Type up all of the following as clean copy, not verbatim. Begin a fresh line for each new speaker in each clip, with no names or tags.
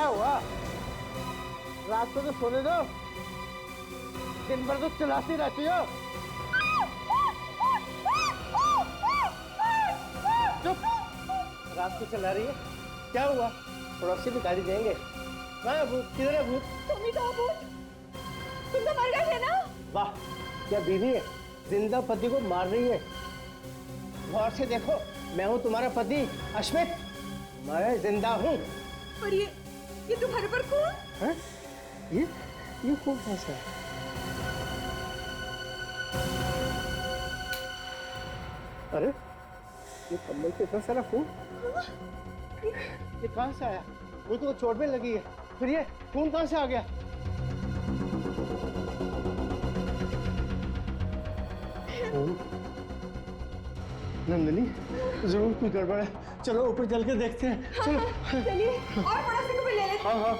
हुआ? रात को तो सोने दो, दिन भर तो चलाती रहती हो। चुप, रात को चला रही है, क्या हुआ? पड़ोसी भी गाली देंगे। कहाँ भूत? किधर है भूत?
तुम ही तो हो भूत, तुम तो मर गए थे ना।
वाह, क्या बीवी है, जिंदा पति को मार रही है। गौर से देखो, मैं हूँ तुम्हारा पति अश्मित, मैं जिंदा हूँ।
पर ये तुम्हारे पर कौन
है? ये कौन कैसा है? अरे ये कम्बल पे इतना सारा खून, ये कहाँ से आया? मुझे तो चोट में लगी है, फिर ये खून कहाँ से आ गया? नंदिनी, जरूर कोई गड़बड़ है, चलो ऊपर चल के देखते हैं। चलो
चलिए, और पड़ोसी को भी ले लेते।
हाँ।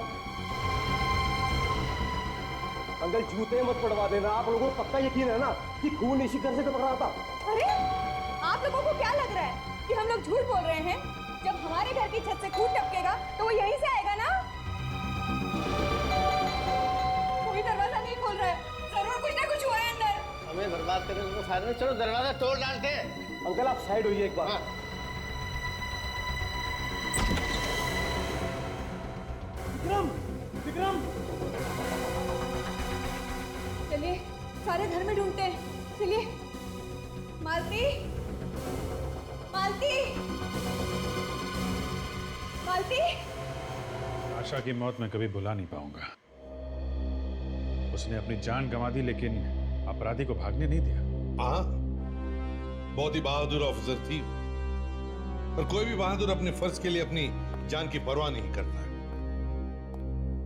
अंकल जूते मत पड़वा देना, आप लोगों को पक्का यकीन है ना कि खून इसी घर से टपक रहा था?
अरे आप लोगों को क्या लग रहा है कि हम लोग झूठ बोल रहे हैं? जब हमारे घर की छत से खून टपकेगा तो वो यहीं से आएगा ना। कोई दरवाजा नहीं खोल रहा है, जरूर कुछ ना कुछ हुआ है अंदर।
हमें बर्बाद करने को फायदा नहीं, चलो दरवाजा तोड़ डालते हैं।
अंकल आप साइड होइए एक बार।
हाँ।
विक्रम,
चलिए सारे घर में ढूंढते हैं, चलिए। मालती, मालती, मालती।
आशा की मौत मैं कभी भुला नहीं पाऊंगा। उसने अपनी जान गंवा दी लेकिन अपराधी को भागने नहीं दिया।
हाँ, बहुत ही बहादुर ऑफिसर थी, पर कोई भी बहादुर अपने फर्ज के लिए अपनी जान की परवाह नहीं करता है।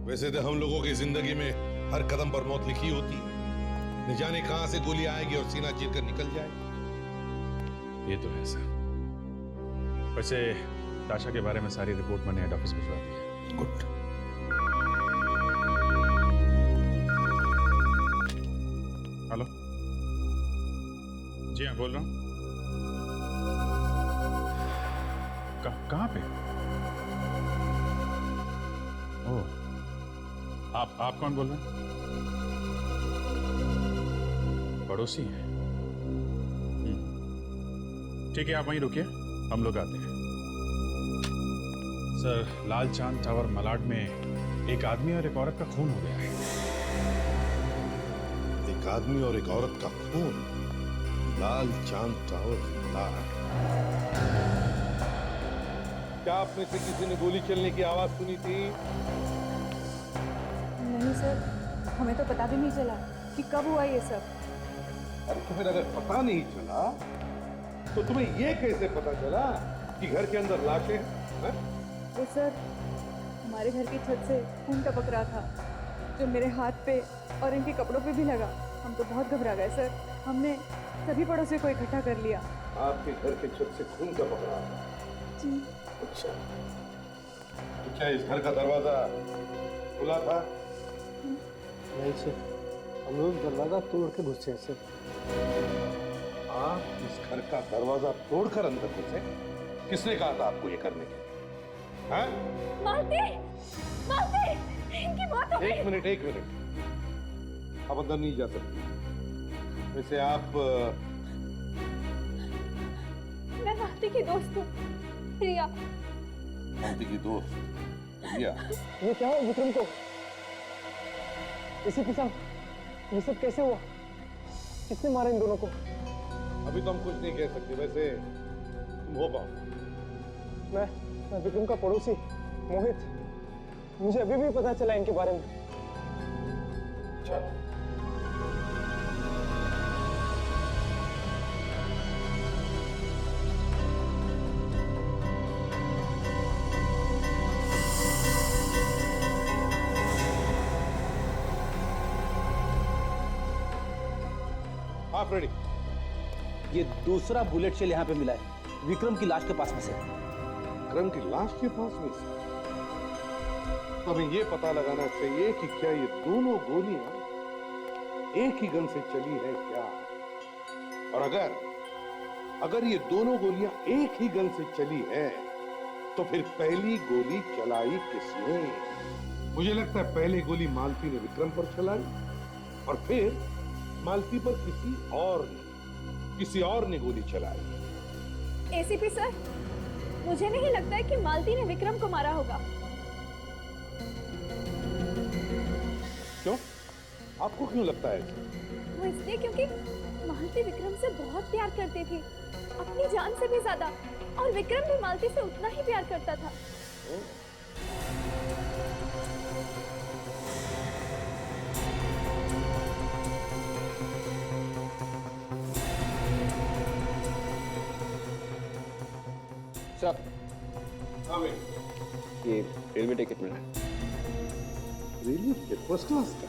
वैसे तो हम लोगों की जिंदगी में हर कदम पर मौत लिखी होती है, न जाने कहां से गोली आएगी और सीना चीर कर निकल जाएगी।
ये तो है सर। वैसे ताशा के बारे में सारी रिपोर्ट मैंने हेड ऑफिस भिजवा दी है।
गुड।
हेलो, जी हाँ बोल रहा हूँ। कहाँ पे? ओह, आप कौन बोल रहे हैं? पड़ोसी हैं। ठीक है, आप वहीं रुकिए, हम लोग आते हैं। सर, लाल चांद टावर मलाड में एक आदमी और एक औरत का खून हो गया है।
एक आदमी और एक औरत का खून, लाल चांद टावर मलाड। क्या आप में से किसी ने गोली चलने की आवाज सुनी थी?
नहीं सर, हमें तो पता भी नहीं चला कि कब हुआ ये सब।
अरे तो फिर अगर पता नहीं चला तो तुम्हें ये कैसे पता चला कि घर के अंदर लाशें हैं?
वो सर, हमारे घर की छत से खून टपक रहा था, जो मेरे हाथ पे और इनके कपड़ों पे भी लगा। हम तो बहुत घबरा गए सर। हमने सभी पड़ोसियों को इकट्ठा कर लिया।
आपके घर के छत से खून टपक रहा था?
जी।
अच्छा, तो क्या इस घर का दरवाजा खुला था?
नहीं सर, हम लोग दरवाजा तोड़ के घुसे सर।
आप इस घर का दरवाजा तोड़कर अंदर घुसे? किसने कहा था आपको ये करने के लिए? हाँ?
मालती, मालती, इनकी मौत हो गई।
एक मिनट, आप अंदर नहीं जा सकते। वैसे आप
मैं मालती की दोस्त हूँ, प्रिया।
मालती की दोस्त प्रिया?
ये क्या हुआ विक्रम को? इसी किस्म ये सब कैसे हुआ? किसने मारा इन दोनों को?
अभी तो हम कुछ नहीं कह सकते। वैसे तुम हो कौन?
मैं विक्रम का पड़ोसी मोहित। मुझे अभी भी पता चला इनके बारे में।
अच्छा, आप रेडी?
ये दूसरा बुलेट शेल यहाँ पे मिला है, विक्रम की लाश के पास में से।
विक्रम की लाश के पास में से? तो हमें ये पता लगाना चाहिए कि क्या ये दोनों गोलियां एक ही गन से चली है क्या? और अगर ये दोनों गोलियां एक ही गन से चली है तो फिर पहली गोली चलाई किसने? मुझे लगता है पहले गोली मालती ने विक्रम पर चलाई और फिर मालती पर किसी और ने गोली चलाई।
एसीपी सर, मुझे नहीं लगता है कि मालती ने विक्रम को मारा होगा।
क्यों? आपको क्यों लगता है ऐसा?
वो इसलिए क्योंकि मालती विक्रम से बहुत प्यार करती थी, अपनी जान से भी ज्यादा, और विक्रम भी मालती से उतना ही प्यार करता था।
सर,
हाँ भाई,
ये रेलवे टिकट मिला।
रेलवे टिकट फर्स्ट क्लास का?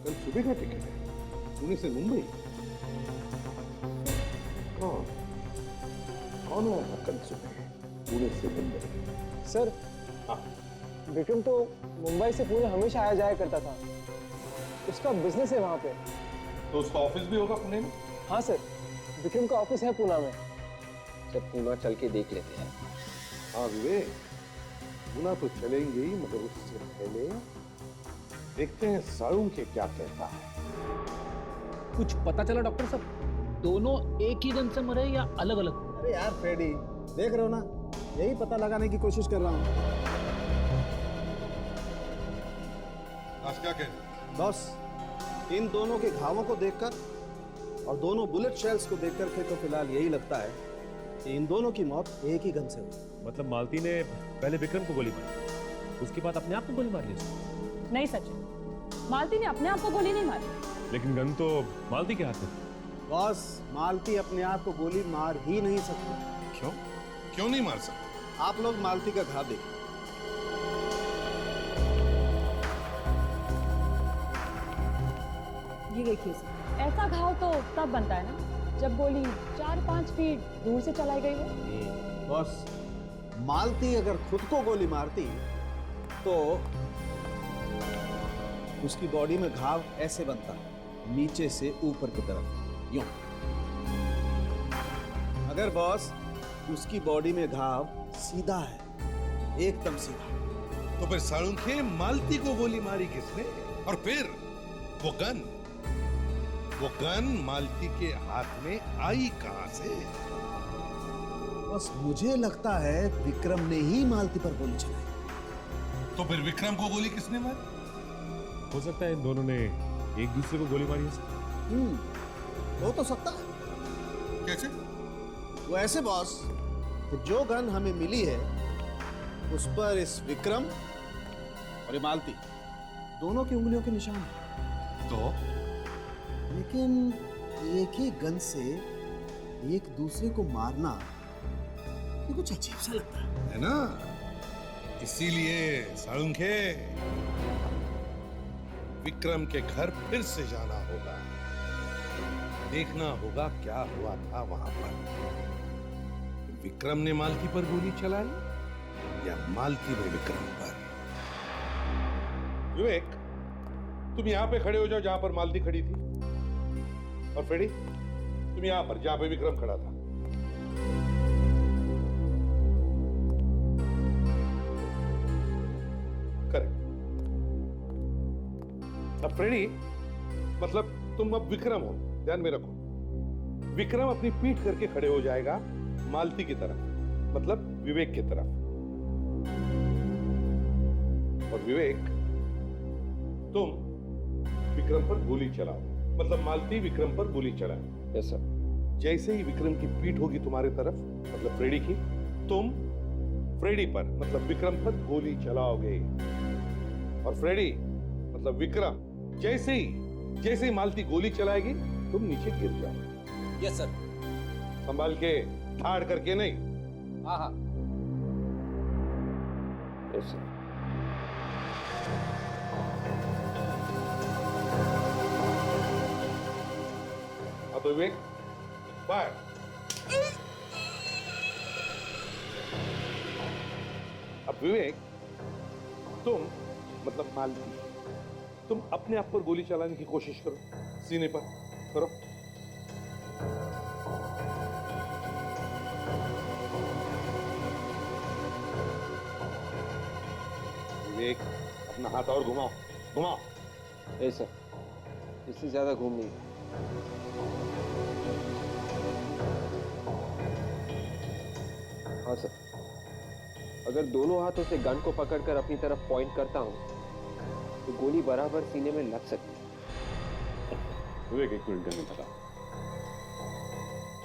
कल सुबह का टिकट है, पुणे से मुंबई। कौन कौन आया था कल सुबह पुणे से मुंबई?
सर,
हाँ,
विक्रम तो मुंबई से पुणे हमेशा आया जाया करता था। उसका बिजनेस है वहाँ पे।
तो उसका ऑफिस भी होगा पुणे में?
हाँ सर, विक्रम का ऑफिस है पुणे में।
जब पूना चल के देख लेते हैं।
हाँ विवेक, पुणे तो चलेंगे ही, मगर उससे पहले देखते हैं साड़ू के क्या कहता है।
कुछ पता चला डॉक्टर साहब, दोनों एक ही गन से मरे या अलग अलग?
अरे यार फ्रेडी, देख रहे हो ना, यही पता लगाने की कोशिश कर रहा हूँ।
आज क्या कहते?
बॉस, इन दोनों के घावों को देखकर और दोनों बुलेट शेल्स को देखकर के तो फिलहाल यही लगता है कि इन दोनों की मौत एक ही गन से हुई।
मतलब मालती ने पहले विक्रम को गोली मारी, उसके बाद अपने आप को गोली मार ली उसने?
नहीं सचिन, मालती ने अपने आप को गोली नहीं मारी।
लेकिन गन तो मालती के हाथ में।
बॉस, मालती अपने आप को गोली मार ही नहीं सकती।
क्यों? क्यों नहीं मार सकते?
आप लोग मालती का घाव देखिए।
ये देखिए सर, ऐसा घाव तो तब बनता है ना जब गोली 4-5 फीट दूर से चलाई गई हो।
बॉस, मालती अगर खुद को गोली मारती तो उसकी बॉडी में घाव ऐसे बनता, नीचे से ऊपर की तरफ, यूं। अगर बॉस उसकी बॉडी में घाव सीधा है, एकदम सीधा,
तो फिर साळुंखे मालती को गोली मारी किसने? और फिर वो गन मालती के हाथ में आई कहां से?
बस मुझे लगता है विक्रम ने ही मालती पर गोली चलाई।
तो फिर विक्रम को गोली किसने मारी?
हो सकता है इन दोनों ने एक दूसरे को गोली मारी है।
हो तो सकता है।
कैसे?
वो ऐसे बॉस कि जो गन हमें मिली है उस पर इस विक्रम और ये मालती दोनों की उंगलियों के निशान हैं।
तो
लेकिन एक ही गन से एक दूसरे को मारना ये कुछ अजीब सा लगता
है ना? इसीलिए साळुंखे विक्रम के घर फिर से जाना होगा, देखना होगा क्या हुआ था वहां पर। विक्रम ने मालती पर गोली चलाई या मालती ने विक्रम पर? विवेक, तुम यहां पे खड़े हो जाओ जहां पर मालती खड़ी थी, और फ्रेडी तुम यहां पर जहां पे विक्रम खड़ा था। करेक्ट। अब फ्रेडी, मतलब तुम अब विक्रम हो, ध्यान में रखो। विक्रम अपनी पीठ करके खड़े हो जाएगा मालती की तरफ, मतलब विवेक की तरफ, और विवेक तुम विक्रम पर गोली चलाओ, मतलब मालती विक्रम पर गोली चलाए।
Yes sir.
जैसे ही विक्रम की पीठ होगी तुम्हारे तरफ, मतलब फ्रेडी की, तुम फ्रेडी पर, मतलब विक्रम पर गोली चलाओगे, और फ्रेडी मतलब विक्रम जैसे ही मालती गोली चलाएगी तुम नीचे गिर जाओ।
Yes sir.
संभाल के, ठाड़ करके नहीं।
हाँ हाँ।
Yes sir.
अब तो विवेक फायर। अब विवेक, तुम मतलब मालती, तुम अपने आप पर गोली चलाने की कोशिश करो, सीने पर करो। विवेक, अपना हाथ और घुमाओ, घुमाओ।
ए सर, इससे ज्यादा घूम नहीं। हाँ सर, अगर दोनों हाथों से गन को पकड़कर अपनी तरफ पॉइंट करता हूं तो गोली बराबर सीने में लग सकती है।
विवेक, एक मिनट गन निकाला।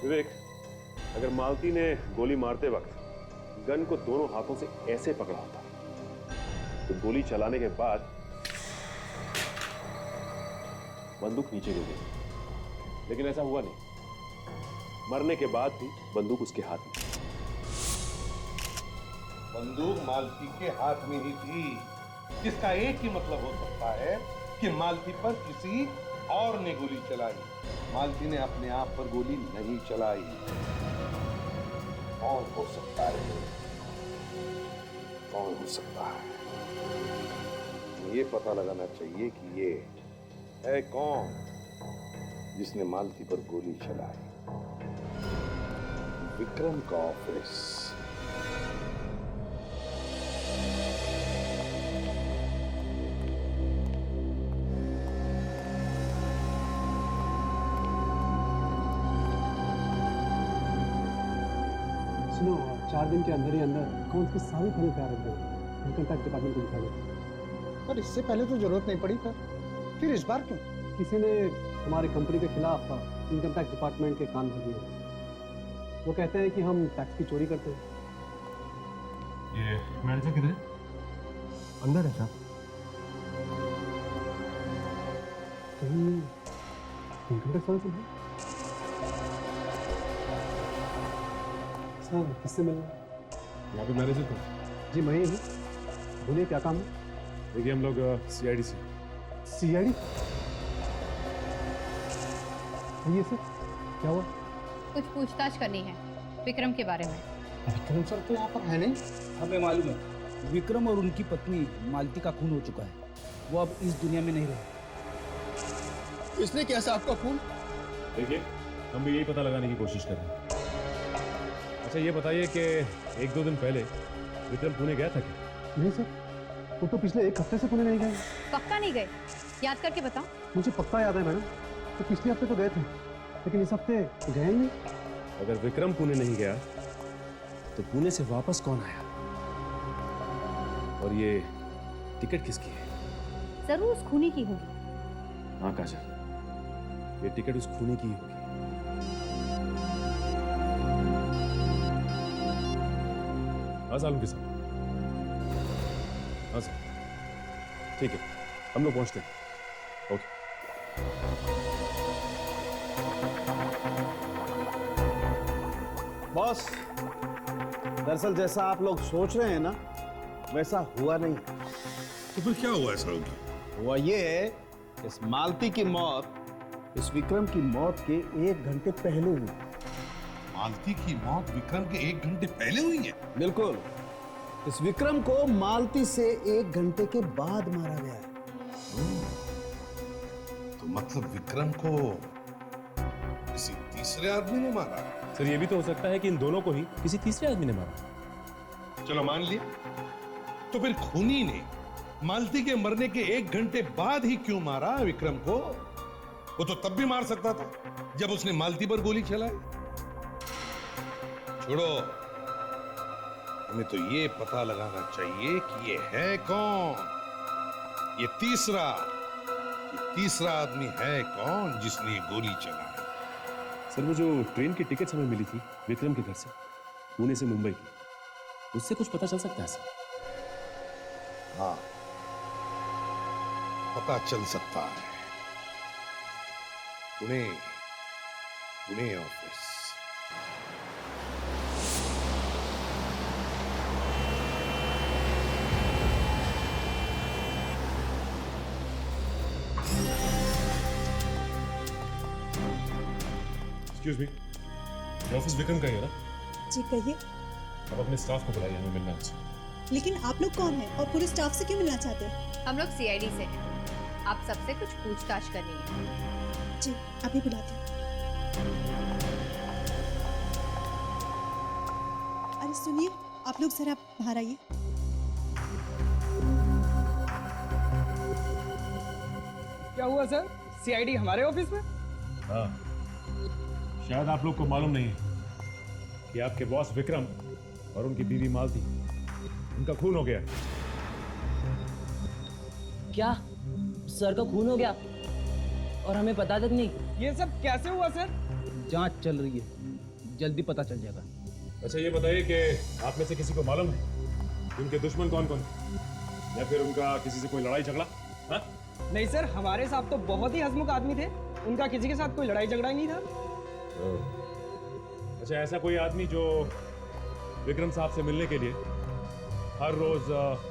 विवेक, अगर मालती ने गोली मारते वक्त गन को दोनों हाथों से ऐसे पकड़ा होता तो गोली चलाने के बाद बंदूक नीचे गिर गई, लेकिन ऐसा हुआ नहीं। मरने के बाद भी बंदूक उसके हाथ में।
बंदूक मालती के हाथ में ही थी, जिसका एक ही मतलब हो सकता है कि मालती पर किसी और ने गोली चलाई। मालती ने अपने आप पर गोली नहीं चलाई। कौन हो सकता है? कौन हो सकता है? ये पता लगाना चाहिए कि ये है कौन जिसने मालती पर गोली चलाई। विक्रम का ऑफिस।
सुनो, 4 दिन के अंदर ही अंदर अकाउंट की सारी फाइलें तैयार रख दो, इनकम टैक्स डिपार्टमेंट को दिखा दो।
पर इससे पहले तो जरूरत नहीं पड़ी फिर इस बार क्यों?
किसी ने हमारी कंपनी के खिलाफ इनकम टैक्स डिपार्टमेंट के कान भर दिए। वो कहते हैं कि हम टैक्स की चोरी करते हैं।
ये मैनेजर किधर है?
अंदर है साहब। कहीं इनकम टैक्स वाले तो है? सर, किससे मिलना?
यहाँ पे मैनेजर को।
जी मैं ही हूँ। बोलिए क्या काम है?
देखिए, हम लोग CID से।
CID? ये सर क्या हुआ?
कुछ पूछताछ करनी है विक्रम के बारे में।
विक्रम सर तो यहाँ पर है नहीं।
हमें मालूम है विक्रम और उनकी पत्नी मालती का खून हो चुका है। वो अब इस दुनिया में नहीं रहे।
इसने कैसा आपका खून?
देखिए, हम भी यही पता लगाने की कोशिश कर रहे हैं। अच्छा, ये बताइए कि 1-2 दिन पहले विक्रम पुणे गया था क्या?
नहीं सर, वो तो पिछले 1 हफ्ते से पुणे नहीं गए।
पक्का नहीं गए? याद करके बताओ।
मुझे पक्का याद है मैडम, तो पिछले हफ्ते तो गए थे, लेकिन इस हफ्ते गए ही नहीं।
अगर विक्रम पुणे नहीं गया तो पुणे से वापस कौन आया? और ये टिकट किसकी है?
जरूर उस खूनी की होगी।
हाँ काजल, ये टिकट उस खूनी की ही होगी। हाँ सालू के साथ। हाँ सर, ठीक है, हम लोग पहुंचते हैं। ओके।
बॉस, दरअसल जैसा आप लोग सोच रहे हैं ना, वैसा हुआ नहीं।
तो फिर क्या हुआ ऐसा?
हुआ ये है, इस मालती की मौत इस विक्रम की मौत के 1 घंटे पहले हुई।
मालती की मौत विक्रम के 1 घंटे पहले हुई है?
बिल्कुल। इस विक्रम को मालती से 1 घंटे के बाद मारा गया है।
तो मतलब विक्रम को किसी तीसरे आदमी ने मारा?
सर, ये भी तो हो सकता है कि इन दोनों को ही किसी तीसरे आदमी ने मारा।
चलो मान लिया, तो फिर खूनी ने मालती के मरने के 1 घंटे बाद ही क्यों मारा विक्रम को? वो तो तब भी मार सकता था जब उसने मालती पर गोली चलाई। छोड़ो, हमें तो ये पता लगाना चाहिए कि ये है कौन। ये तीसरा आदमी है कौन जिसने ये गोली चलाई।
सर, वो जो ट्रेन की टिकट्स हमें मिली थी विक्रम के घर से पुणे से मुंबई की, उससे कुछ पता चल सकता है सर?
हाँ, पता चल सकता है। पुणे ऑफिस।
एक्सक्यूज मी, ये ऑफिस विक्रम का ही है ना?
जी कहिए।
अब अपने स्टाफ को बुलाइए, हमें मिलना है।
लेकिन आप लोग कौन हैं और पूरे स्टाफ से क्यों मिलना चाहते हैं?
हम लोग CID से हैं। आप सबसे कुछ पूछताछ करनी है।
जी, अभी बुलाते हैं। अरे सुनिए, आप लोग जरा बाहर आइए।
क्या हुआ सर? सीआईडी हमारे ऑफिस में?
हाँ, शायद आप लोग को मालूम नहीं है कि आपके बॉस विक्रम और उनकी बीवी मालती, उनका खून हो गया।
क्या? सर का खून हो गया और हमें पता तक नहीं?
ये सब कैसे हुआ सर? जांच चल रही है, जल्दी पता चल जाएगा।
अच्छा ये बताइए कि आप में से किसी को मालूम है कि उनके दुश्मन कौन कौन थे, या फिर उनका किसी से कोई लड़ाई झगड़ा? हाँ?
नहीं सर, हमारे साहब तो बहुत ही हंसमुख आदमी थे, उनका किसी के साथ कोई लड़ाई झगड़ा ही नहीं था।
अच्छा, ऐसा कोई आदमी जो विक्रम साहब से मिलने के लिए हर रोज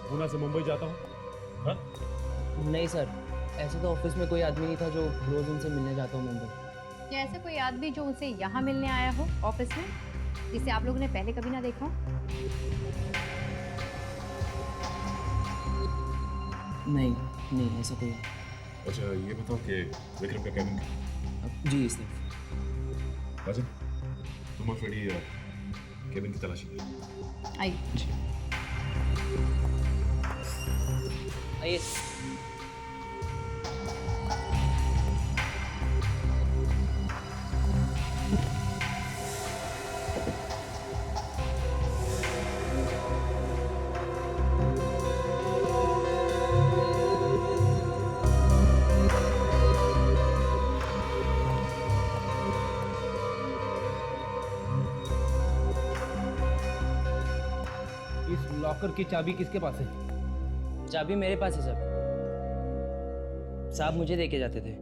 पूना से मुंबई जाता हो? हाँ?
नहीं सर, ऐसे तो ऑफिस में कोई आदमी नहीं था जो रोज उनसे मिलने जाता हो मुंबई।
क्या ऐसा कोई आदमी जो उनसे यहाँ मिलने आया हो ऑफिस में, जिसे आप लोगों ने पहले कभी ना देखा हो?
नहीं नहीं, ऐसा कोई।
अच्छा ये बताओ कि विक्रम का कैबिन
जी इसने।
राजन, तुम और फ्रेडी कैबिन की तलाशी लो।
आइए।
आइए।
लॉकर की चाबी किसके पास है?
चाबी मेरे पास है सर, साहब मुझे देके जाते थे।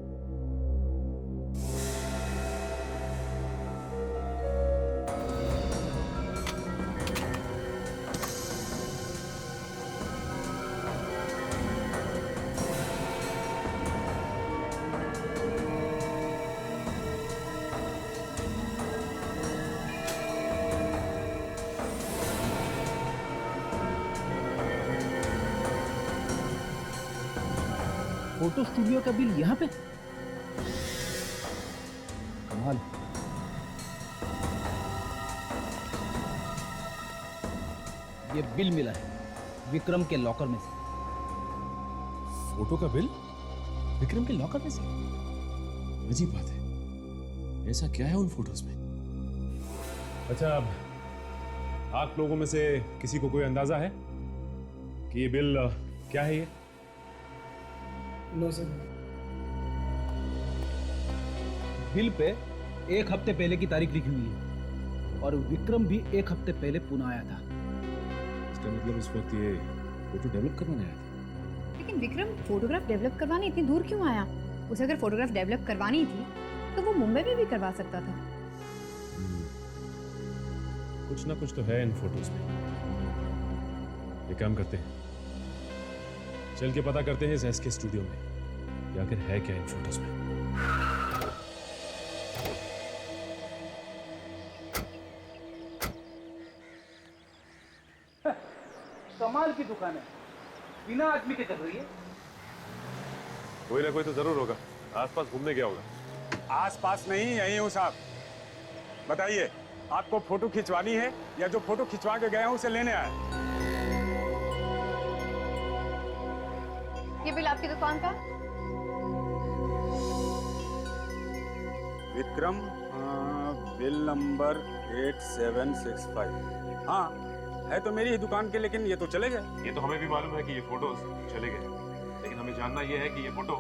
फोटो स्टूडियो का बिल यहाँ पे? कमाल। ये बिल मिला है विक्रम के लॉकर में से।
फोटो का बिल विक्रम के लॉकर में से? अजीब बात है, ऐसा क्या है उन फोटोज में? अच्छा, अब आप लोगों में से किसी को कोई अंदाजा है कि ये बिल क्या है? ये
नो सर। बिल पे 1 हफ्ते पहले की तारीख लिखी हुई है और विक्रम भी 1 हफ्ते पहले पुणे आया था।
इसका मतलब उस वक्त ये फोटो डेवलप करवाने आया था।
लेकिन विक्रम फोटोग्राफ डेवलप करवाने इतनी दूर क्यों आया? उसे अगर फोटोग्राफ डेवलप करवानी थी तो वो मुंबई में भी करवा सकता था।
कुछ ना कुछ तो है इन फोटोज में। ये काम करते हैं, चल के पता करते हैं इस एसके स्टूडियो में कि आखिर है क्या इन फोटोज में।
कमाल की दुकान है, बिना आदमी के चल रही है।
कोई ना कोई तो जरूर होगा, आसपास घूमने गया होगा।
आसपास नहीं, यहीं हूँ साहब। बताइए, आपको फोटो खिंचवानी है या जो फोटो खिंचवा के गया हूँ उसे लेने आया?
ये बिल आपकी दुकान का?
Vikram, bill number 8765। हाँ, है तो मेरी ही दुकान के, लेकिन ये तो चले गए।
ये तो हमें भी मालूम है कि ये फोटोज चले गए, लेकिन हमें जानना ये है कि ये फोटो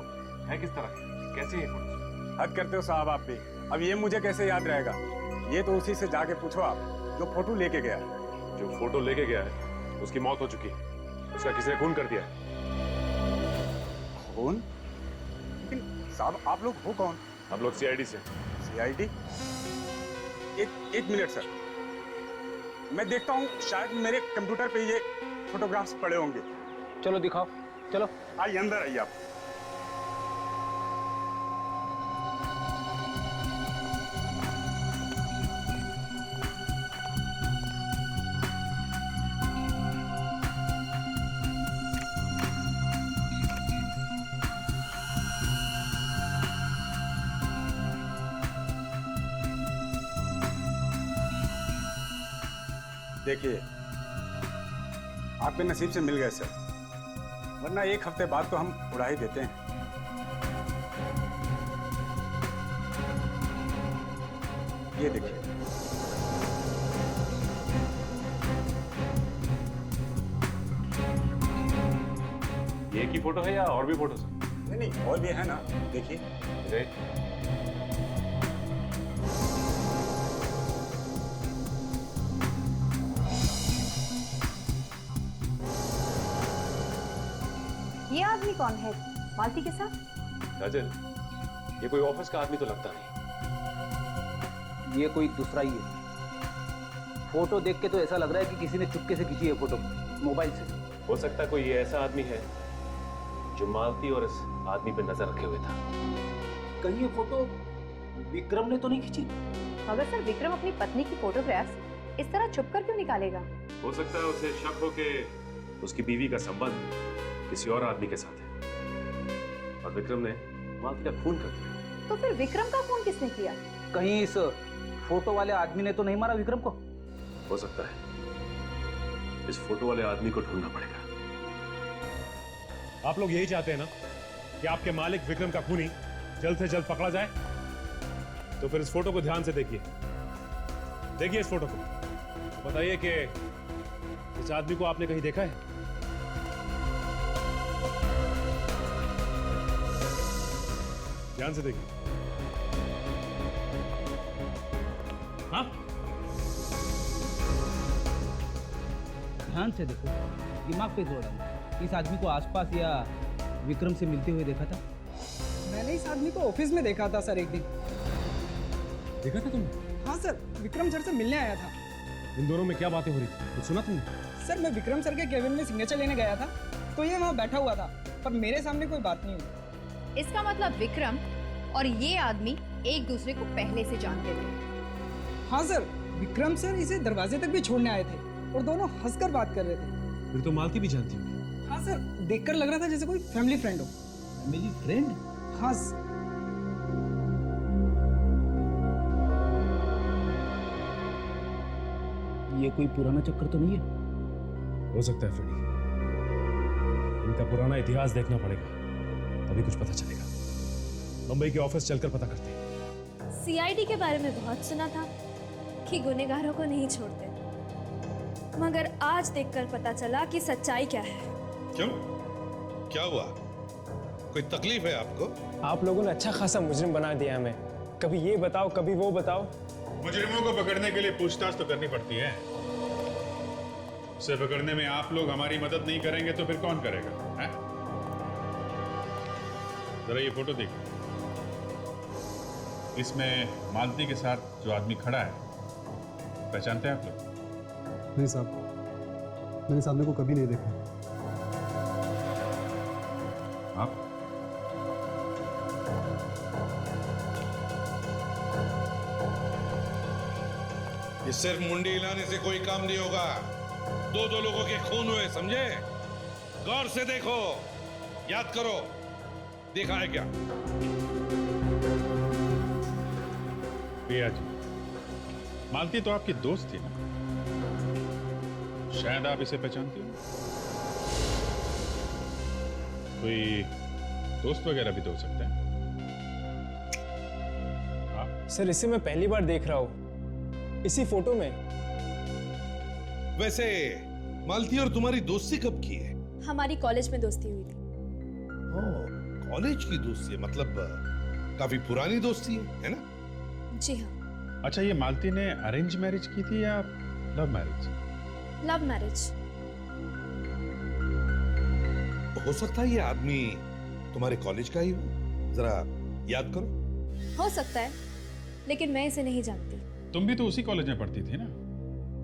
है किस तरह की, कैसे ये फोटो?
हद करते हो साहब आप भी। अब ये मुझे कैसे याद रहेगा? ये तो उसी से जाके पूछो आप जो फोटो लेके गया है।
जो फोटो लेके गया है उसकी मौत हो चुकी है, उसका किसी ने खून कर दिया है।
कौन? लेकिन साहब आप लोग हो कौन?
हम लोग सीआईडी से।
सीआईडी? एक मिनट सर, मैं देखता हूँ, शायद मेरे कंप्यूटर पे ये फोटोग्राफ्स पड़े होंगे।
चलो दिखाओ, चलो।
आइए अंदर आइए आप। देखिए, आपके नसीब से मिल गए सर, वरना 1 हफ्ते बाद तो हम उड़ा ही देते हैं। ये देखिए।
ये की फोटो है या और भी फोटोज?
नहीं नहीं, और भी है ना, देखिए।
ये आदमी कौन है मालती के साथ?
काजल, ये कोई ऑफिस का आदमी तो लगता नहीं।
ये कोई दूसरा ही है। फोटो देख के तो ऐसा लग रहा है कि किसी ने चुपके से खींची है फोटो, मोबाइल से।
हो सकता है कोई ये ऐसा आदमी है जो मालती और इस आदमी पे नजर रखे हुए था।
कहीं ये फोटो विक्रम ने तो नहीं खींची?
मगर सर विक्रम अपनी पत्नी की फोटोग्राफ्स इस तरह छुप कर क्यों निकालेगा?
हो सकता है उसे शक हो कि उसकी बीवी का संबंध किसी और आदमी के साथ है और विक्रम ने मालती का खून कर दिया।
तो फिर विक्रम का खून किसने किया?
कहीं इस फोटो वाले आदमी ने तो नहीं मारा विक्रम को?
हो सकता है। इस फोटो वाले आदमी को ढूंढना पड़ेगा। आप लोग यही चाहते हैं ना कि आपके मालिक विक्रम का खूनी जल्द से जल्द पकड़ा जाए? तो फिर इस फोटो को ध्यान से देखिए। देखिए इस फोटो को, बताइए कि इस आदमी को आपने कहीं देखा है? ध्यान से देखिए। हाँ,
ध्यान से देखो, दिमाग पे जोर डालो। इस आदमी को आसपास या विक्रम से मिलते हुए देखा था?
मैंने इस आदमी को ऑफिस में देखा था सर, एक दिन।
देखा था तुमने?
हाँ सर, विक्रम सर से मिलने आया था।
इन दोनों में क्या बातें हो रही थी, कुछ सुना तुमने?
सर मैं विक्रम सर के केबिन में सिग्नेचर लेने गया था, तो ये वहाँ बैठा हुआ था, पर मेरे सामने कोई बात नहीं हुई।
इसका मतलब विक्रम और ये आदमी एक दूसरे को पहले से जानते थे।
हाँ सर, विक्रम सर इसे दरवाजे तक भी छोड़ने आए थे और दोनों हंसकर बात कर रहे थे।
फिर तो मालती भी जानती होगी।
हाँ सर, देखकर लग रहा था जैसे कोई फैमिली फ्रेंड हो।
Family friend?
हाँ।
ये कोई पुराना चक्कर तो नहीं है?
हो सकता है फ्रेडी। इनका पुराना इतिहास देखना पड़ेगा, तभी कुछ पता चलेगा। मुंबई के ऑफिस चलकर पता करते हैं।
सीआईडी के बारे में बहुत सुना था कि गुनहगारों को नहीं छोड़ते, मगर आज देखकर पता चला कि सच्चाई क्या है।
क्यों? क्या हुआ? कोई तकलीफ है आपको?
आप लोगों ने अच्छा खासा मुजरिम बना दिया हमें। कभी ये बताओ, कभी वो बताओ।
मुजरिमों को पकड़ने के लिए पूछताछ तो करनी पड़ती है। उसे पकड़ने में आप लोग हमारी मदद नहीं करेंगे तो फिर कौन करेगा? है? जरा ये फोटो देखिए। इसमें मालती के साथ जो आदमी खड़ा है, पहचानते हैं आप लोग?
नहीं साहब, मैंने इस आदमी को कभी नहीं देखा।
आप?
ये सिर्फ मुंडी हिलाने से कोई काम नहीं होगा। दो दो लोगों के खून हुए, समझे? गौर से देखो, याद करो, देखा है क्या?
प्रिया जी, मालती तो आपकी दोस्त थी ना? शायद आप इसे पहचानती हो। कोई दोस्त वगैरह भी तो हो सकता है।
सर इसे मैं पहली बार देख रहा हूँ, इसी फोटो में।
वैसे मालती और तुम्हारी दोस्ती कब की है?
हमारी कॉलेज में दोस्ती हुई थी।
कॉलेज की दोस्ती है, मतलब काफी पुरानी दोस्ती है ना?
जी हाँ।
अच्छा, ये मालती ने अरेंज मैरिज की थी या लव मैरिज?
Love marriage.
हो सकता है ये आदमी तुम्हारे कॉलेज का ही हो, जरा याद करो।
हो सकता है, लेकिन मैं इसे नहीं जानती।
तुम भी तो उसी कॉलेज में पढ़ती थी ना,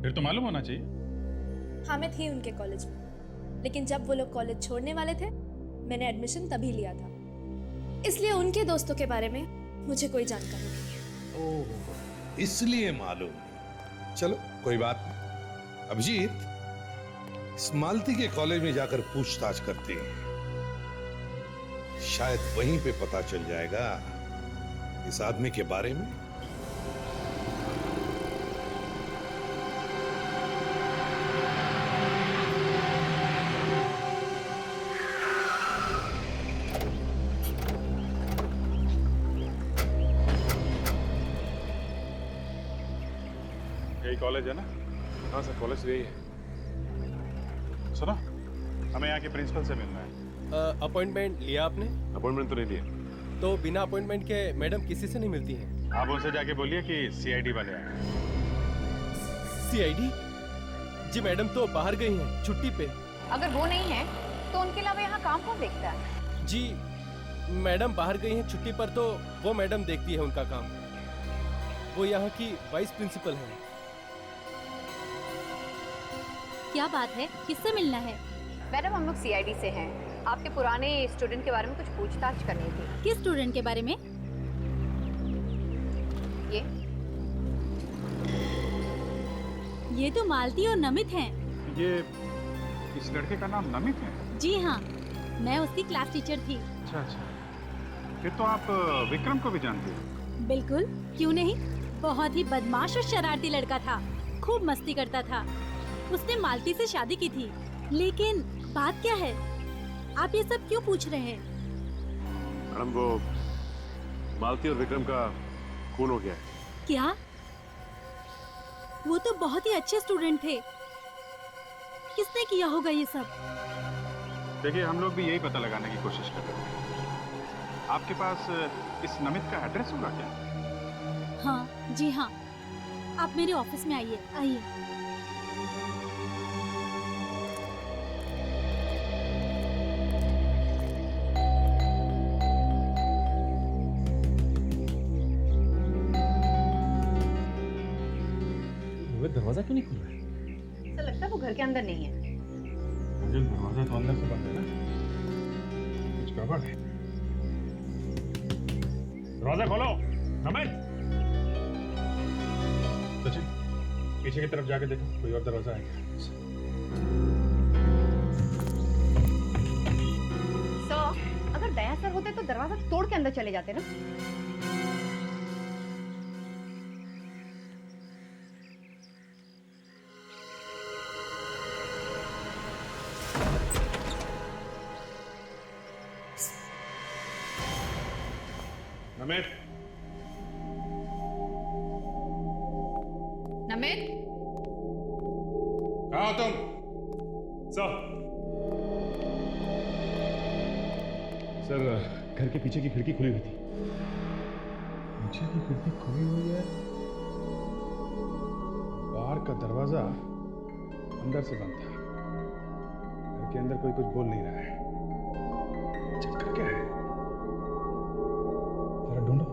फिर तो मालूम होना चाहिए।
हाँ, मैं थी उनके कॉलेज में, लेकिन जब वो लोग कॉलेज छोड़ने वाले थे, मैंने एडमिशन तभी लिया था। इसलिए उनके दोस्तों के बारे में मुझे कोई जानकारी नहीं है।
ओह, इसलिए मालूम। चलो कोई बात नहीं। अभिजीत, इस मालती के कॉलेज में जाकर पूछताछ करते हैं, शायद वहीं पे पता चल जाएगा इस आदमी के बारे में।
कॉलेज है ना?
हाँ सर, कॉलेज यही है।
सुनो, हमें यहाँ के प्रिंसिपल से मिलना है।
अपॉइंटमेंट लिया आपने?
अपॉइंटमेंट तो नहीं लिया।
तो बिना अपॉइंटमेंट के मैडम किसी से नहीं मिलती हैं।
आप उनसे जाके बोलिए कि सीआईडी वाले आए।
सीआईडी? जी मैडम तो बाहर गई हैं, छुट्टी पे।
अगर वो नहीं है तो उनके अलावा यहाँ काम कौन देखता है?
जी मैडम बाहर गई हैं छुट्टी पर, तो वो मैडम देखती है उनका काम। वो यहाँ की वाइस प्रिंसिपल है।
क्या बात है, किससे मिलना है?
मैडम हम लोग सीआईडी से हैं। आपके पुराने स्टूडेंट के बारे में कुछ पूछताछ करनी थी।
किस स्टूडेंट के बारे में? ये तो मालती और नमित हैं।
ये इस लड़के का नाम नमित है?
जी हाँ, मैं उसकी क्लास टीचर थी।
अच्छा अच्छा, फिर तो आप विक्रम को भी जानते हो?
बिल्कुल, क्यों नहीं। बहुत ही बदमाश और शरारती लड़का था, खूब मस्ती करता था। उसने मालती से शादी की थी। लेकिन बात क्या है, आप ये सब क्यों पूछ रहे हैं?
मैडम वो मालती और विक्रम का खून हो गया है।
क्या? वो तो बहुत ही अच्छे स्टूडेंट थे। किसने किया होगा ये सब?
देखिए, हम लोग भी यही पता लगाने की कोशिश कर रहे हैं। आपके पास इस नमित का एड्रेस होगा क्या?
हाँ जी हाँ, आप मेरे ऑफिस में आइए। आइए।
दरवाजा क्यों नहीं खुल रहा है?
ऐसा लगता है वो घर के अंदर नहीं है।
दरवाजा तो अंदर से बंद है ना, कुछ गड़बड़ है। दरवाजा खोलो नमित। सचिन, पीछे की तरफ जाके देखो, कोई और दरवाजा है क्या?
अगर दया सर होते तो दरवाजा तोड़ के अंदर चले जाते ना।
नमित,
नमित,
कहाँ हो तुम?
सर, घर के पीछे की खिड़की खुली हुई थी।
पीछे की खिड़की खुली हुई है, बाहर का दरवाजा अंदर से बंद था। घर के अंदर कोई कुछ बोल नहीं रहा है। चक्कर क्या है? जरा ढूंढो।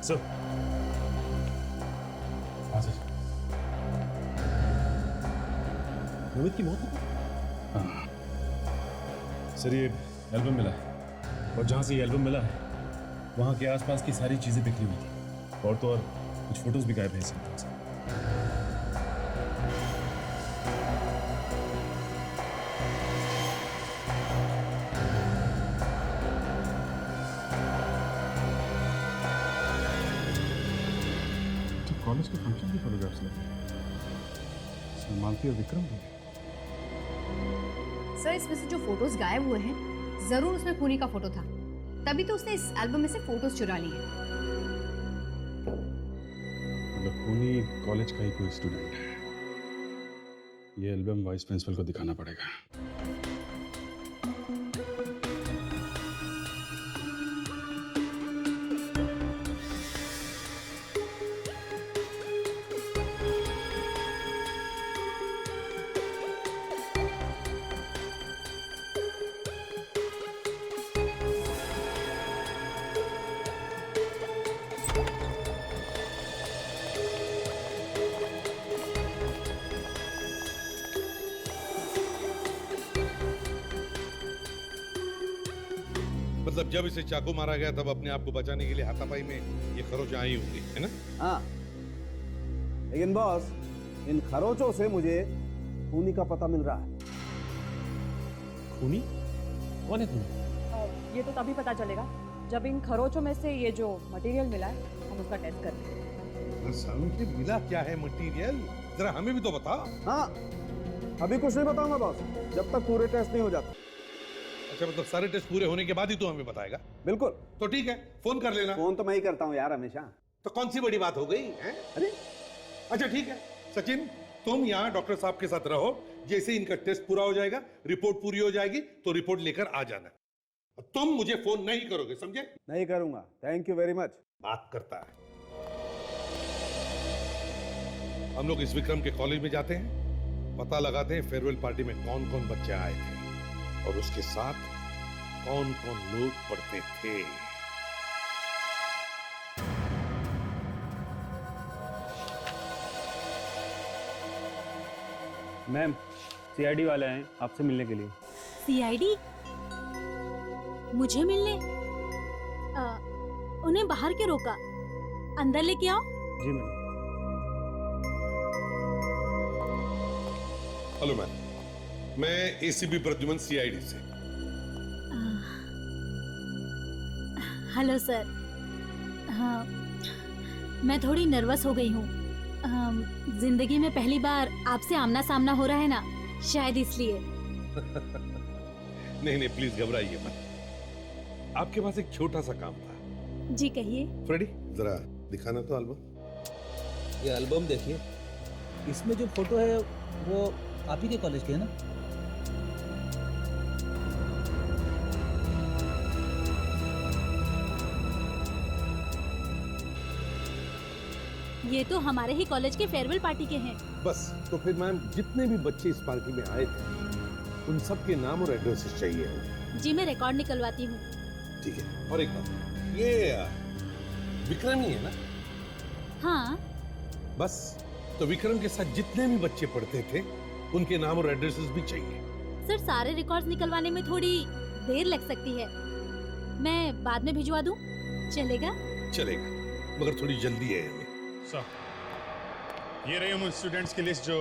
सर, हाँ सर, नमित की मौत हो गई?
हाँ
सर, ये एल्बम मिला है, और जहाँ से ये एल्बम मिला है वहाँ के आसपास की सारी चीजें बिखरी हुई थी, और तो और कुछ फोटोज भी गायब हैं इस एल्बम से।
कॉलेज के फंक्शन की फोटोग्राफ्स लगे, इसमें मालती और विक्रम भी।
सर, इसमें से जो फोटोज गायब हुए हैं, जरूर उसमें खूनी का फोटो था, तभी तो उसने इस एल्बम में से फोटोज चुरा लिए हैं।
मतलब खूनी कॉलेज का ही कोई स्टूडेंट है। ये एल्बम वाइस प्रिंसिपल को दिखाना पड़ेगा।
मतलब जब इसे चाकू मारा गया तब अपने आप को बचाने के लिए हाथापाई में ये खरोच आई होंगी, है ना?
हाँ, लेकिन बॉस, इन खरोचों से मुझे खूनी का पता मिल रहा है।
खूनी? कौन है खूनी?
ये तो तभी पता चलेगा जब इन खरोचों में से ये जो मटेरियल मिला है हम उसका टेस्ट करेंगे।
सालू मिला क्या है मटेरियल? जरा हमें भी तो बता।
हाँ, अभी कुछ नहीं बताऊंगा बॉस, जब तक पूरे टेस्ट नहीं हो जाते।
अच्छा, मतलब सारे टेस्ट पूरे होने के बाद ही तू हमें बताएगा?
बिल्कुल।
तो ठीक है, फोन कर लेना।
फोन तो मैं ही करता हूँ यार हमेशा।
तो कौन सी बड़ी बात हो गई है? अरे अच्छा ठीक है सचिन, तुम यहाँ डॉक्टर साहब के साथ रहो। जैसे इनका टेस्ट पूरा हो जाएगा, रिपोर्ट पूरी हो जाएगी तो रिपोर्ट लेकर आ जाना। तुम मुझे फोन नहीं करोगे, समझे?
नहीं करूंगा। Thank you very much.
बात करता है। हम लोग इस विक्रम के कॉलेज में जाते हैं, पता लगाते हैं फेयरवेल पार्टी में कौन कौन बच्चे आए थे और उसके साथ कौन कौन लोग पढ़ते थे।
मैम, सीआईडी वाले हैं आपसे मिलने के लिए।
सीआईडी? मुझे मिलने? उन्हें बाहर क्यों रोका? अंदर लेके आओ।
जी मैडम।
हेलो मैम, मैं एसीपी प्रद्युमन सीआईडी से।
Hello sir. हाँ, मैं थोड़ी नर्वस हो गई हूँ। जिंदगी में पहली बार आपसे आमना सामना हो रहा है ना, शायद इसलिए।
नहीं नहीं, प्लीज घबराइए मत। आपके पास एक छोटा सा काम था।
जी कहिए।
फ्रेडी, जरा दिखाना तो एल्बम।
ये एल्बम देखिए, इसमें जो फोटो है वो आप ही के कॉलेज के है ना?
ये तो हमारे ही कॉलेज के फेयरवेल पार्टी के हैं।
बस, तो फिर मैम जितने भी बच्चे इस पार्टी में आए थे उन सब के नाम और एड्रेसेस चाहिए।
जी मैं रिकॉर्ड निकलवाती हूँ।
ठीक है। और एक बात, ये विक्रम ही है ना?
हाँ।
बस, तो विक्रम के साथ जितने भी बच्चे पढ़ते थे उनके नाम और एड्रेसेस भी चाहिए।
सर, सारे रिकॉर्ड निकलवाने में थोड़ी देर लग सकती है, मैं बाद में भिजवा दूं? चलेगा?
चलेगा, मगर थोड़ी जल्दी है हमें।
ये रही उन स्टूडेंट्स की लिस्ट जो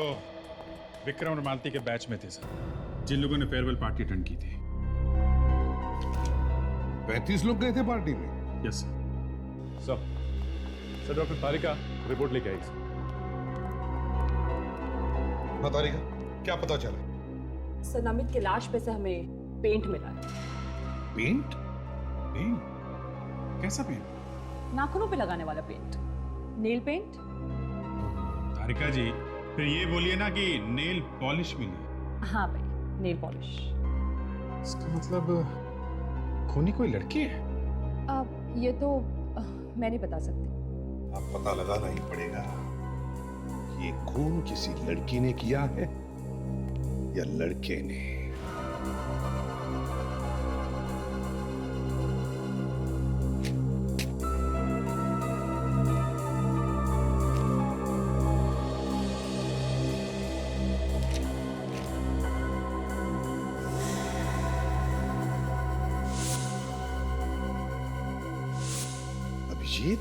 विक्रम और मालती के बैच में थे सर, जिन लोगों ने फेयरवेल पार्टी अटेंड की थी।
35 लोग गए थे पार्टी में?
Yes sir. सर डॉक्टर तारिका रिपोर्ट लेके आई।
हाँ तारिका, क्या पता चला?
सर, नमित की लाश पे से हमें पेंट मिला है।
पेंट?
पेंट? कैसा पेंट?
नाखूनों पे लगाने वाला पेंट, नेल पेंट।
तारिका जी, फिर ये बोलिए ना कि नेल पॉलिश मिली।
हाँ भाई, नेल पॉलिश।
इसका मतलब खूनी कोई लड़की है?
अब ये तो मैं नहीं बता सकती।
अब पता लगाना ही पड़ेगा कि ये खून किसी लड़की ने किया है या लड़के ने। अभिजीत,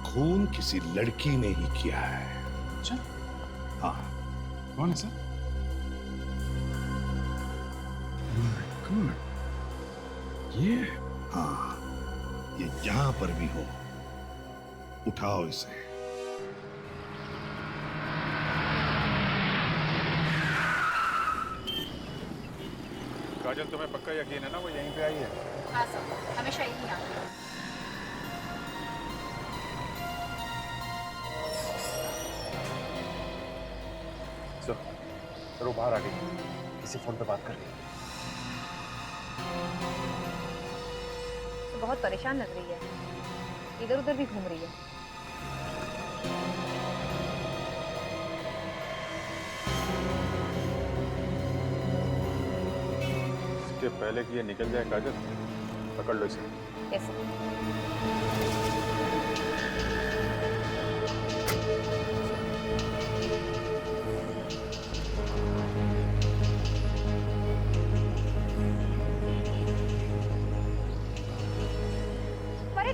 खून किसी लड़की ने ही किया है।
अच्छा?
हाँ।
कौन है सर? ये?
हाँ, ये जहां पर भी हो, उठाओ इसे।
काजल, तुम्हें पक्का यकीन है ना वो यहीं पे आई है?
हाँ सर, हमेशा यही आती है।
सर वो बाहर आ गई, किसी फोन पे बात कर रही है।
तो बहुत परेशान लग रही है, इधर उधर भी घूम रही है।
इसके पहले कि ये निकल जाए काजल, पकड़ लो इसे।
Yes sir.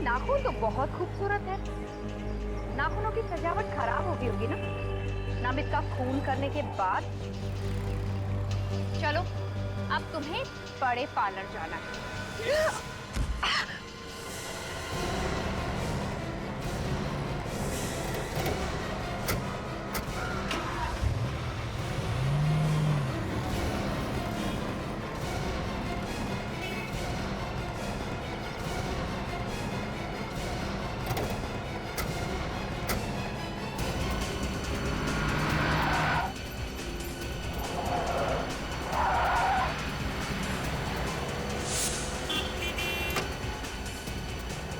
नाखून तो बहुत खूबसूरत है। नाखूनों की सजावट खराब हो गई होगी ना नमित का खून करने के बाद। चलो अब तुम्हें बड़े पार्लर जाना है।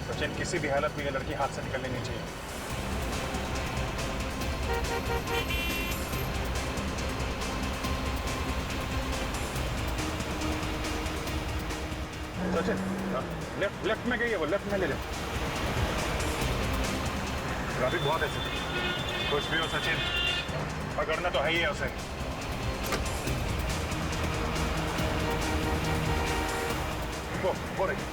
सचिन, किसी भी हालत में ये लड़की हाथ से निकलनी नहीं चाहिए। सचिन, लेफ्ट में गई है वो, लेफ्ट में ले ले। ट्रैफिक बहुत है सचिन। कुछ भी हो सचिन, पकड़ना तो है ही है उसे। वो रही।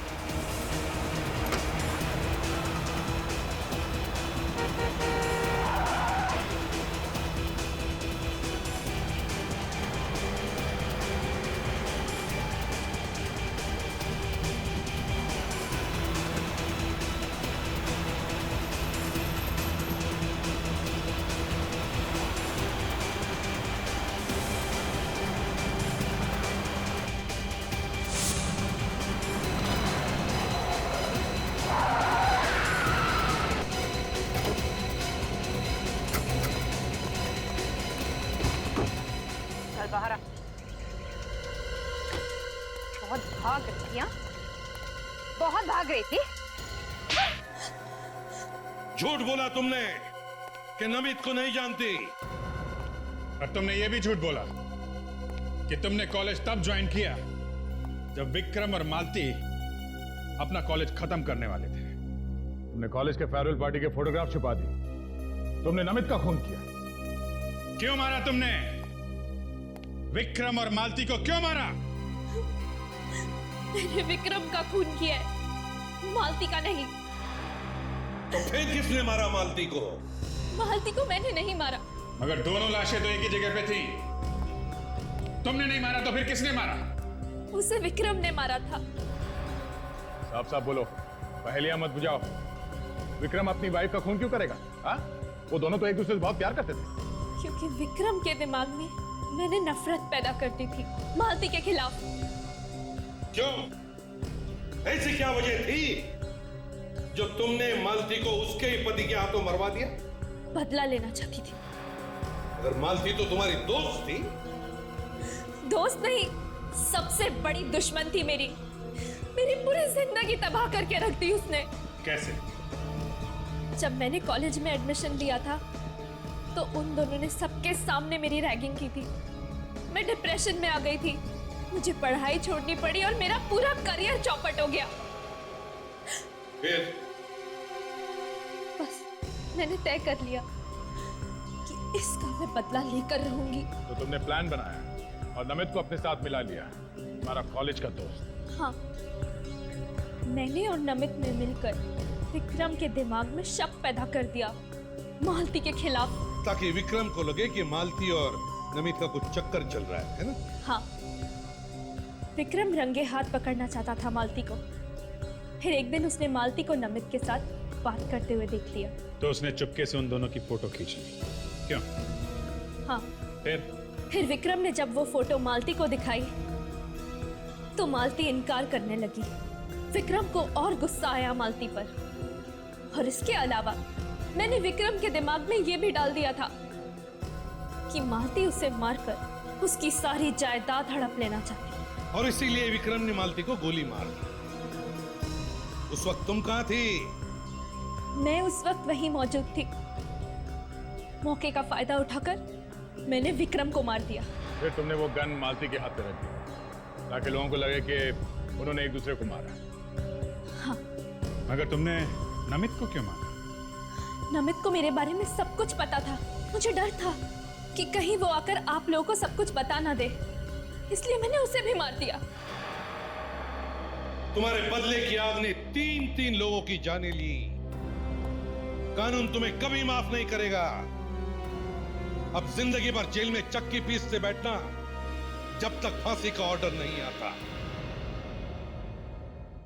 बाहर आ। बहुत भाग रही थी, हाँ? बहुत भाग रही थी।
झूठ बोला तुमने कि नमित को नहीं जानती।
और तुमने ये भी झूठ बोला कि तुमने कॉलेज तब ज्वाइन किया जब विक्रम और मालती अपना कॉलेज खत्म करने वाले थे। तुमने कॉलेज के फेयरवेल पार्टी के फोटोग्राफ छुपा दी। तुमने नमित का खून किया। क्यों मारा तुमने? विक्रम और मालती को क्यों मारा?
मैंने विक्रम का खून किया है, मालती का नहीं।
तो फिर किसने मारा मालती को?
मालती को मैंने नहीं मारा।
मगर दोनों लाशें तो एक ही जगह पे थी। तुमने नहीं मारा तो फिर किसने मारा?
उसे विक्रम ने मारा था।
साफ साफ बोलो, पहेलियां मत बुझाओ। विक्रम अपनी वाइफ का खून क्यों करेगा? हाँ? वो दोनों तो एक दूसरे से बहुत प्यार करते थे।
क्योंकि विक्रम के दिमाग में मैंने नफरत पैदा कर दी थी मालती के खिलाफ।
क्यों? ऐसी क्या वजह थी जो तुमने मालती को उसके ही पति के हाथों मरवा दिया?
बदला लेना चाहती थी।
अगर मालती तो तुम्हारी दोस्त थी।
दोस्त नहीं, सबसे बड़ी दुश्मन थी मेरी। मेरी पूरी जिंदगी तबाह करके रख दी उसने।
कैसे?
जब मैंने कॉलेज में एडमिशन लिया था तो उन दोनों ने सबके सामने मेरी रैगिंग की थी। मैं डिप्रेशन में आ गई थी, मुझे पढ़ाई छोड़नी पड़ी और मेरा पूरा करियर चौपट हो गया।
फिर?
बस मैंने तय कर लिया कि इसका मैं बदला लेकर रहूंगी।
तो तुमने प्लान बनाया और नमित को अपने साथ मिला लिया, हमारा कॉलेज का दोस्त।
हाँ, मैंने और नमित ने मिलकर विक्रम के दिमाग में शक पैदा कर दिया मालती के खिलाफ,
ताकि विक्रम को लगे कि मालती और नमित का कुछ चक्कर चल रहा है ना?
हाँ, विक्रम रंगे हाथ पकड़ना चाहता था मालती को। फिर एक दिन उसने मालती को नमित के साथ बात करते हुए देख लिया।
तो उसने चुपके से उन दोनों की फोटो खींच ली। क्यों?
हाँ।
फिर
विक्रम ने जब वो फोटो मालती को दिखाई तो मालती इनकार करने लगी। विक्रम को और गुस्सा आया मालती पर, और इसके अलावा मैंने विक्रम के दिमाग में ये भी डाल दिया था कि मालती उसे मारकर उसकी सारी जायदाद हड़प लेना चाहती।
और इसीलिए विक्रम ने मालती को गोली मार दी। उस वक्त तुम कहां थी?
मैं उस वक्त वहीं मौजूद थी। मौके का फायदा उठाकर मैंने विक्रम को मार दिया।
फिर तुमने वो गन मालती के हाथ में रख दिया ताकि लोगों को लगे कि उन्होंने एक दूसरे को मारा।
हाँ।
मगर तुमने नमित को क्यों मारा?
नमित को मेरे बारे में सब कुछ पता था। मुझे डर था कि कहीं वो आकर आप लोगों को सब कुछ बता ना दे, इसलिए मैंने उसे भी मार दिया।
तुम्हारे बदले की आग ने 3-3 लोगों की जानें ली। कानून तुम्हें कभी माफ नहीं करेगा। अब जिंदगी भर जेल में चक्की पीसते बैठना जब तक फांसी का ऑर्डर नहीं आता।